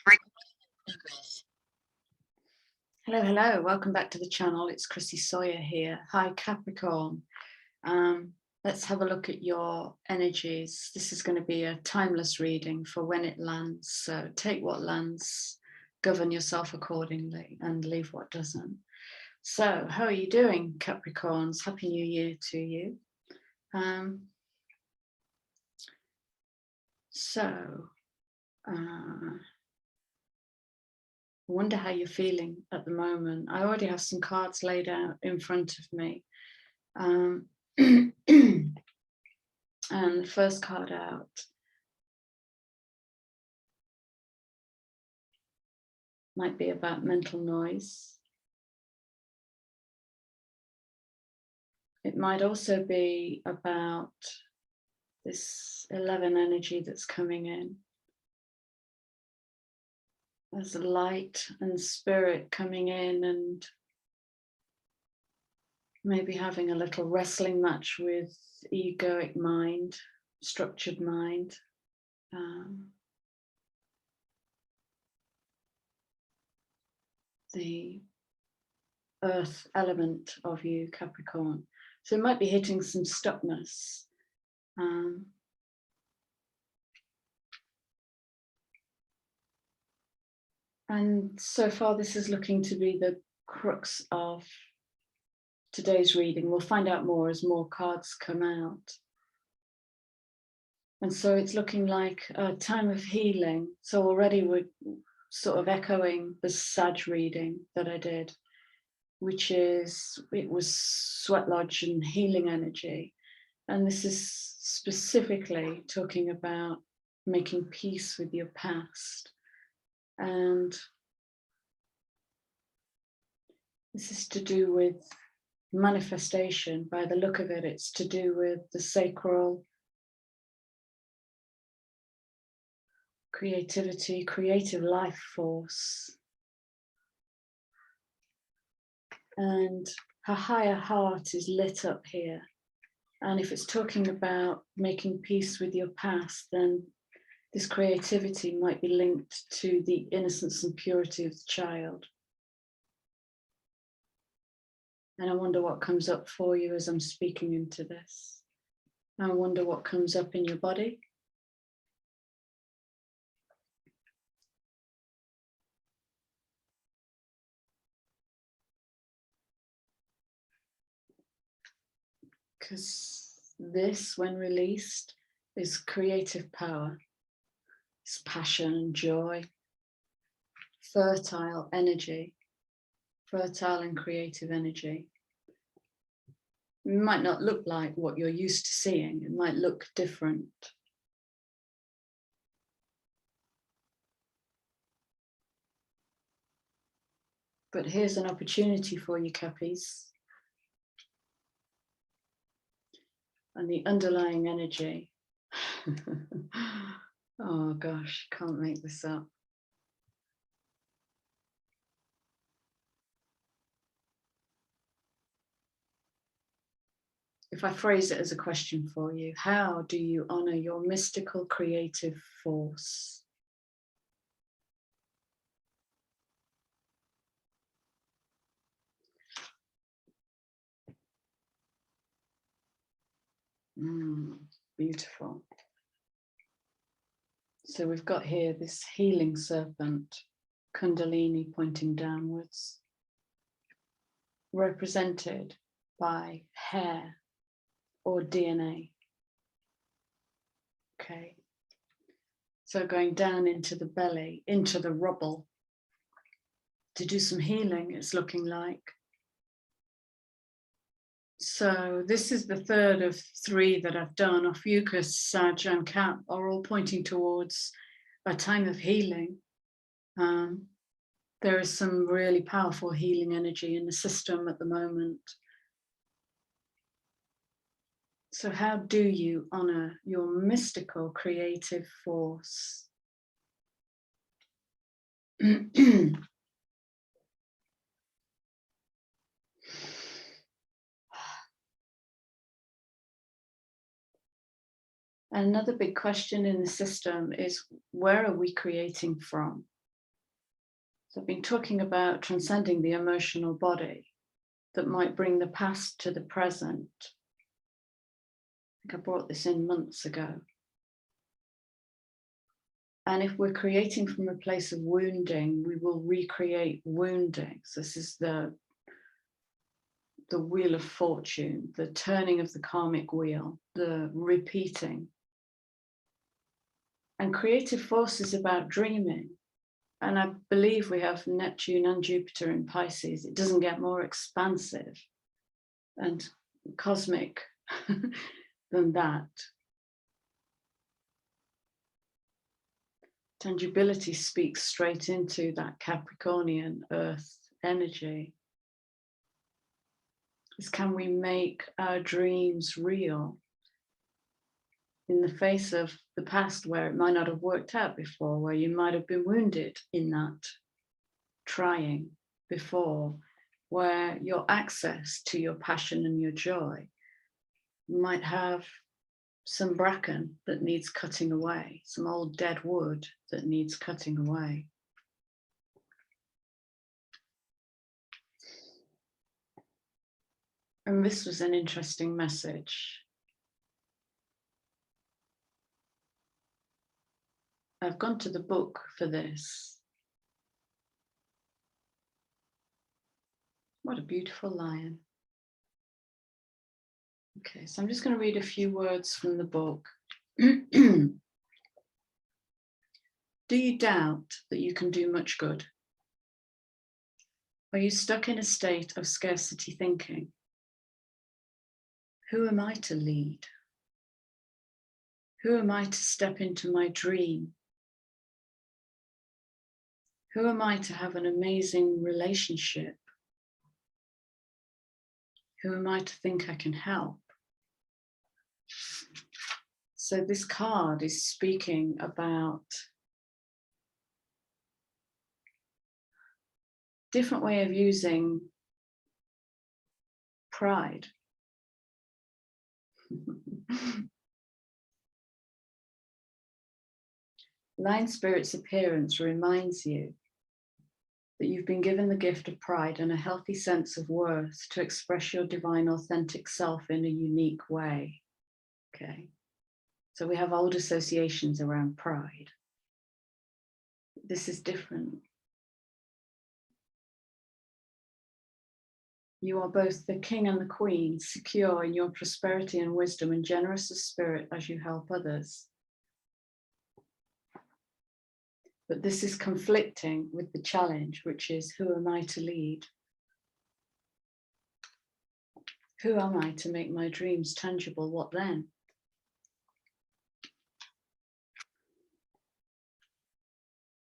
Hello, hello. Welcome back to the channel. It's Chrissy Sawyer here. Hi, Capricorn. Let's have a look at your energies. This is going to be a timeless reading for when it lands. So take what lands, govern yourself accordingly, and leave what doesn't. So how are you doing, Capricorns? Happy New Year to you. I wonder how you're feeling at the moment. I already have some cards laid out in front of me. And the first card out might be about mental noise. It might also be about this 11 energy that's coming in. There's a light and spirit coming in and maybe having a little wrestling match with egoic mind, structured mind. The earth element of you, Capricorn. So it might be hitting some stuckness. And so far, this is looking to be the crux of today's reading. We'll find out more as more cards come out. And so it's looking like a time of healing. So already we're sort of echoing the Sag reading that I did, which is, it was sweat lodge and healing energy. And this is specifically talking about making peace with your past. And this is to do with manifestation. By the look of it, it's to do with the sacral, creativity, creative life force. And her higher heart is lit up here. And if it's talking about making peace with your past, then this creativity might be linked to the innocence and purity of the child. And I wonder what comes up for you as I'm speaking into this. I wonder what comes up in your body. Because this, when released, is creative power. It's passion and joy, fertile energy, fertile and creative energy. It might not look like what you're used to seeing. It might look different. But here's an opportunity for you, Cappies. And the underlying energy. Oh gosh, can't make this up. If I phrase it as a question for you, how do you honor your mystical creative force? Beautiful. So we've got here this healing serpent, Kundalini pointing downwards, represented by hair or DNA. Okay. So going down into the belly, into the rubble, to do some healing, it's looking like. So this is the third of 3 that I've done. Ophiuchus, Sag and Cap are all pointing towards a time of healing. There is some really powerful healing energy in the system at the moment. So how do you honor your mystical creative force? Another big question in the system is, where are we creating from? So I've been talking about transcending the emotional body that might bring the past to the present. I think I brought this in months ago. And if we're creating from a place of wounding, we will recreate wounding. So this is the wheel of fortune, the turning of the karmic wheel, the repeating. And creative force is about dreaming. And I believe we have Neptune and Jupiter in Pisces. It doesn't get more expansive and cosmic than that. Tangibility speaks straight into that Capricornian earth energy. Is, can we make our dreams real in the face of the past where it might not have worked out before, where you might have been wounded in that trying before, where your access to your passion and your joy might have some bracken that needs cutting away, some old dead wood that needs cutting away. And this was an interesting message. I've gone to the book for this. What a beautiful lion. Okay, so I'm just going to read a few words from the book. Do you doubt that you can do much good? Are you stuck in a state of scarcity thinking? Who am I to lead? Who am I to step into my dream? Who am I to have an amazing relationship? Who am I to think I can help? So this card is speaking about different way of using pride. Lion Spirit's appearance reminds you that you've been given the gift of pride and a healthy sense of worth to express your divine authentic self in a unique way. Okay, so we have old associations around pride. This is different. You are both the king and the queen, secure in your prosperity and wisdom and generous of spirit as you help others. But this is conflicting with the challenge, which is, who am I to lead? Who am I to make my dreams tangible? What then?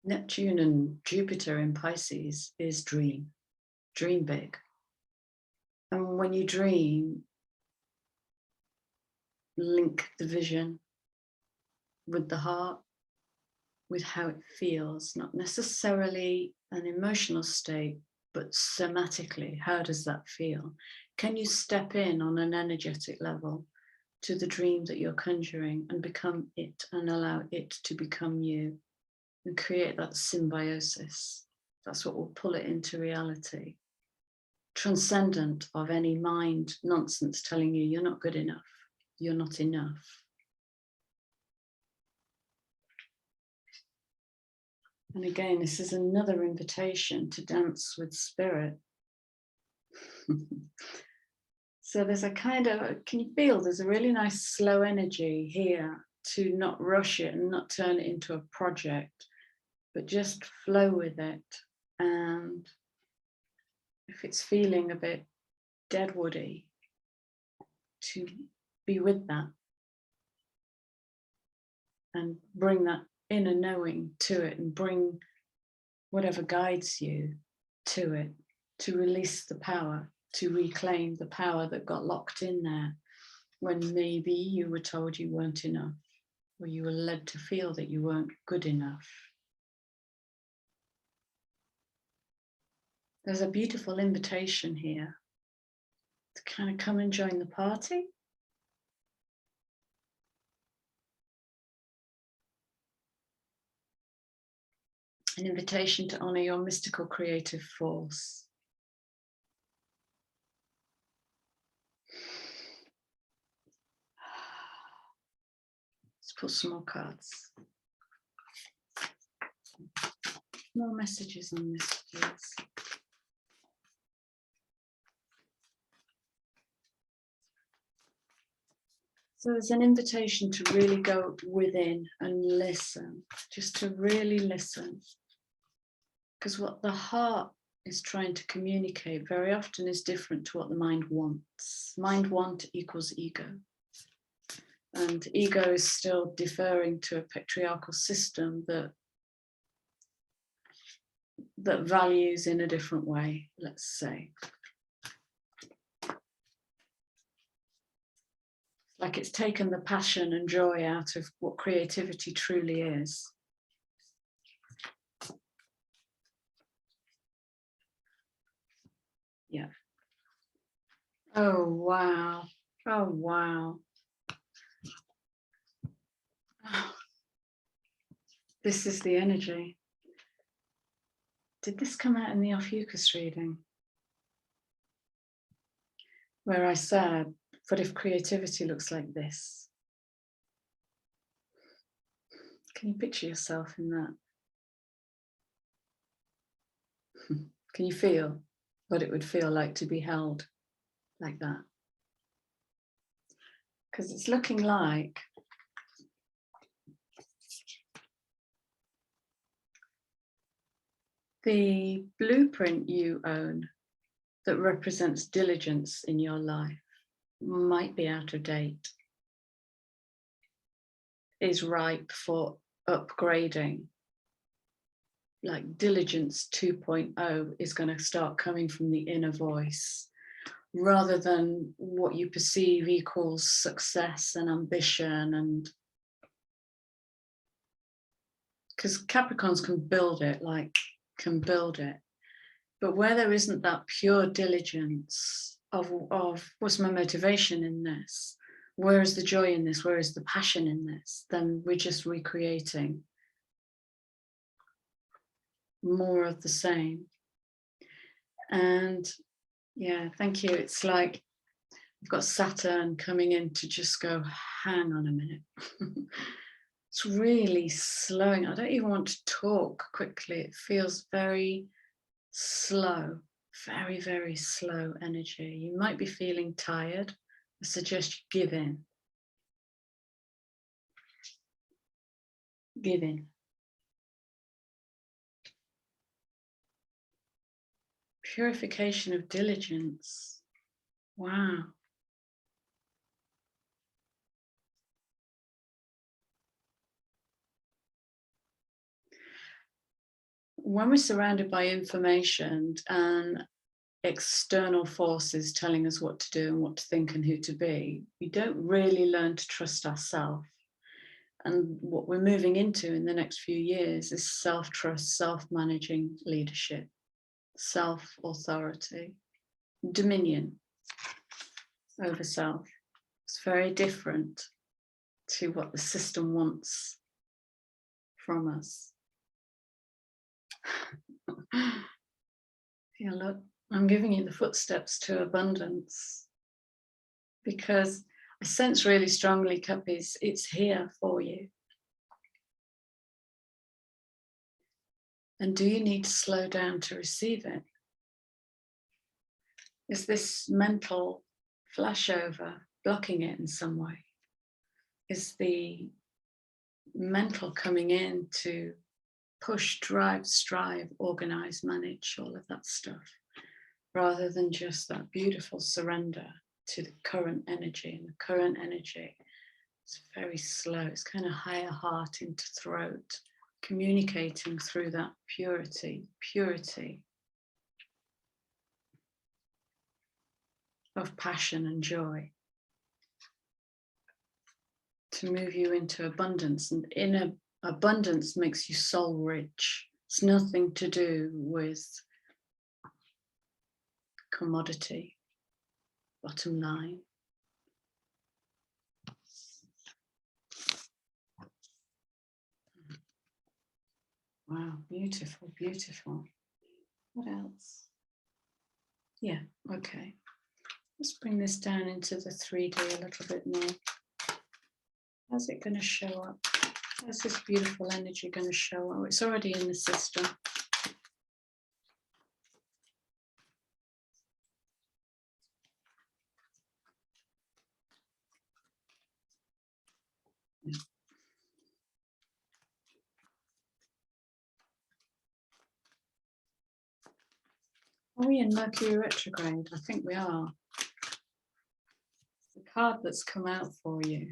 Neptune and Jupiter in Pisces is dream big. And when you dream, link the vision with the heart, with how it feels, not necessarily an emotional state, but somatically, how does that feel? Can you step in on an energetic level to the dream that you're conjuring and become it and allow it to become you and create that symbiosis? That's what will pull it into reality. Transcendent of any mind nonsense telling you you're not good enough, you're not enough. And again, this is another invitation to dance with spirit. So there's a kind of, can you feel there's a really nice slow energy here to not rush it and not turn it into a project, but just flow with it. And if it's feeling a bit deadwoody, to be with that and bring that inner knowing to it and bring whatever guides you to it, to release the power, to reclaim the power that got locked in there when maybe you were told you weren't enough, or you were led to feel that you weren't good enough. There's a beautiful invitation here to kind of come and join the party. An invitation to honor your mystical creative force. Let's put some more cards. More messages on this, please. So there's an invitation to really go within and listen, just to really listen. Because what the heart is trying to communicate very often is different to what the mind wants. Mind want equals ego. And ego is still deferring to a patriarchal system that values in a different way, let's say. Like it's taken the passion and joy out of what creativity truly is. Yeah. Oh, wow. Oh, wow. This is the energy. Did this come out in the Ophiuchus reading? Where I said, what if creativity looks like this? Can you picture yourself in that? Can you feel what it would feel like to be held like that? Because it's looking like the blueprint you own that represents diligence in your life might be out of date, is ripe for upgrading. Like diligence 2.0 is going to start coming from the inner voice rather than what you perceive equals success and ambition. And because Capricorns can build it, but where there isn't that pure diligence of what's my motivation in this, where is the joy in this, where is the passion in this, then we're just recreating more of the same. And yeah, thank you. It's like we've got Saturn coming in to just go, hang on a minute. It's really slowing. I don't even want to talk quickly. It feels very slow, very, very slow energy. You might be feeling tired. I suggest you give in. Give in. Purification of diligence. Wow. When we're surrounded by information and external forces telling us what to do and what to think and who to be, we don't really learn to trust ourselves. And what we're moving into in the next few years is self-trust, self-managing leadership, self-authority, dominion over self. It's very different to what the system wants from us. Yeah, look, I'm giving you the footsteps to abundance because I sense really strongly, Cuppies, it's here for you. And do you need to slow down to receive it? Is this mental flashover blocking it in some way? Is the mental coming in to push, drive, strive, organize, manage, all of that stuff, rather than just that beautiful surrender to the current energy? And the current energy is very slow. It's kind of higher heart into throat, communicating through that purity of passion and joy to move you into abundance. And inner abundance makes you soul rich. It's nothing to do with commodity, bottom line. Wow, beautiful, beautiful. What else? Yeah, okay. Let's bring this down into the 3D a little bit more. How's it going to show up? How's this beautiful energy going to show up? It's already in the system. Are we in Mercury retrograde? I think we are. The card that's come out for you.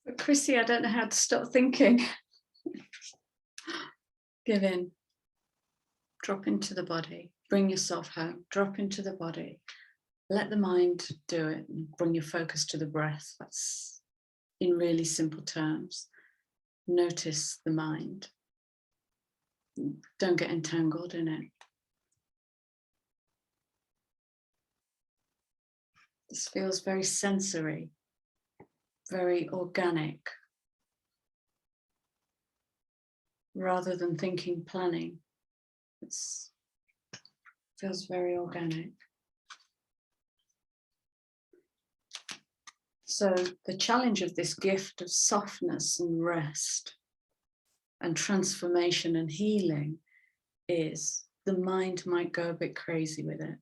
But Chrissy, I don't know how to stop thinking. Give in. Drop into the body. Bring yourself home. Drop into the body. Let the mind do it and bring your focus to the breath. That's in really simple terms. Notice the mind. Don't get entangled in it. This feels very sensory, very organic, rather than thinking, planning. It feels very organic. So the challenge of this gift of softness and rest and transformation and healing is the mind might go a bit crazy with it.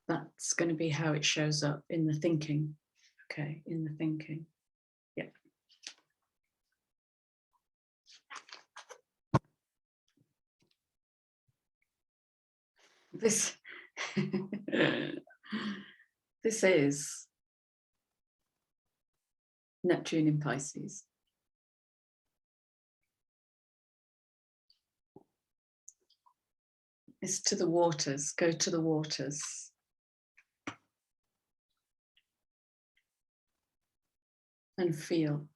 That's going to be how it shows up in the thinking. Okay, in the thinking. Yeah. This is Neptune in Pisces. It's to the waters. Go to the waters. And feel.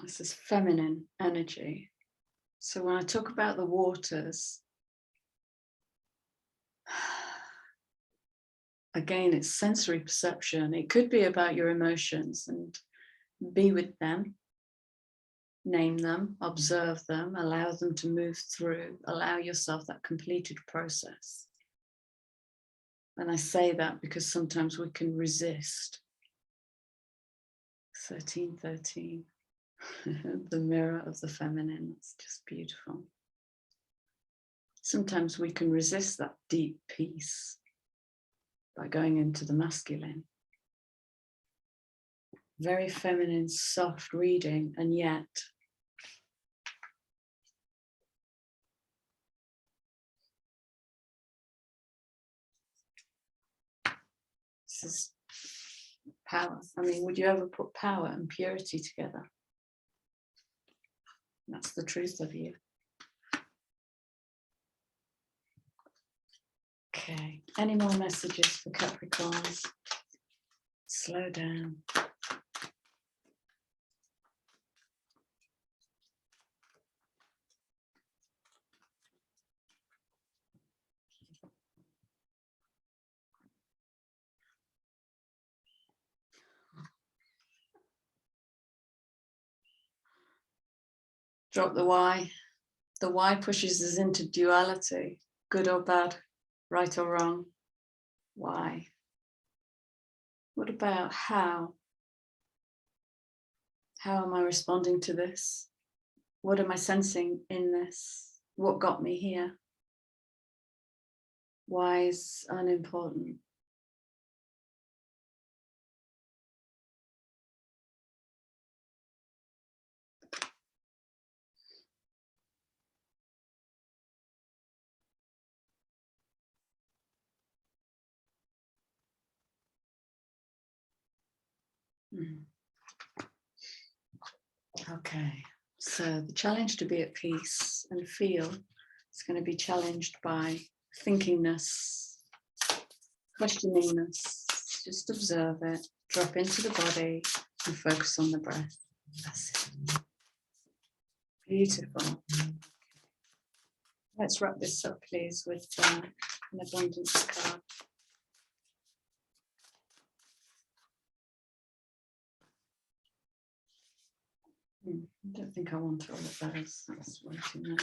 This is feminine energy. So when I talk about the waters, again, it's sensory perception. It could be about your emotions and be with them, name them, observe them, allow them to move through, allow yourself that completed process. And I say that because sometimes we can resist. 1313, the mirror of the feminine. It's just beautiful. Sometimes we can resist that deep peace by going into the masculine. Very feminine, soft reading, and yet this is power. I mean, would you ever put power and purity together? That's the truth of you. Okay, any more messages for Capricorns? Slow down. Drop the why. The why pushes us into duality, good or bad, right or wrong. Why? What about how? How am I responding to this? What am I sensing in this? What got me here? Why is unimportant? Okay, so the challenge to be at peace and feel is going to be challenged by thinkingness, questioningness. Just observe it, drop into the body and focus on the breath. That's it. Beautiful. Let's wrap this up, please, with An abundance card. I don't think I want all of those. That's way too many.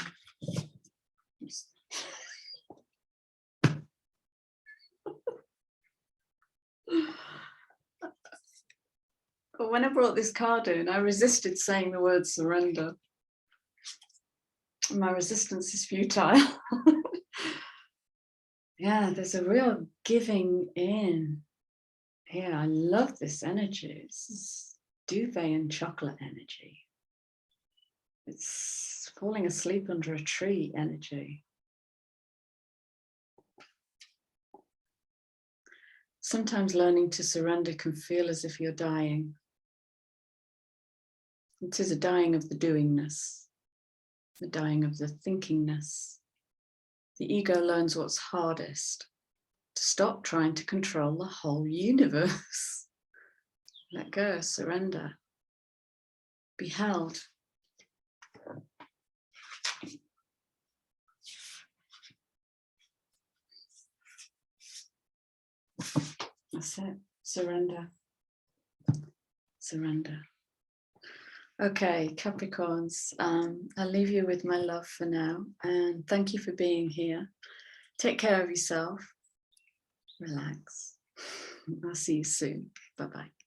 But when I brought this card in, I resisted saying the word surrender. My resistance is futile. Yeah, there's a real giving in. Yeah, I love this energy. It's duvet and chocolate energy. It's falling asleep under a tree energy. Sometimes learning to surrender can feel as if you're dying. It is a dying of the doingness, the dying of the thinkingness. The ego learns what's hardest, to stop trying to control the whole universe. Let go, surrender, be held. That's it, surrender, surrender. Okay, Capricorns, I'll leave you with my love for now, and thank you for being here. Take care of yourself, relax. I'll see you soon. Bye-bye.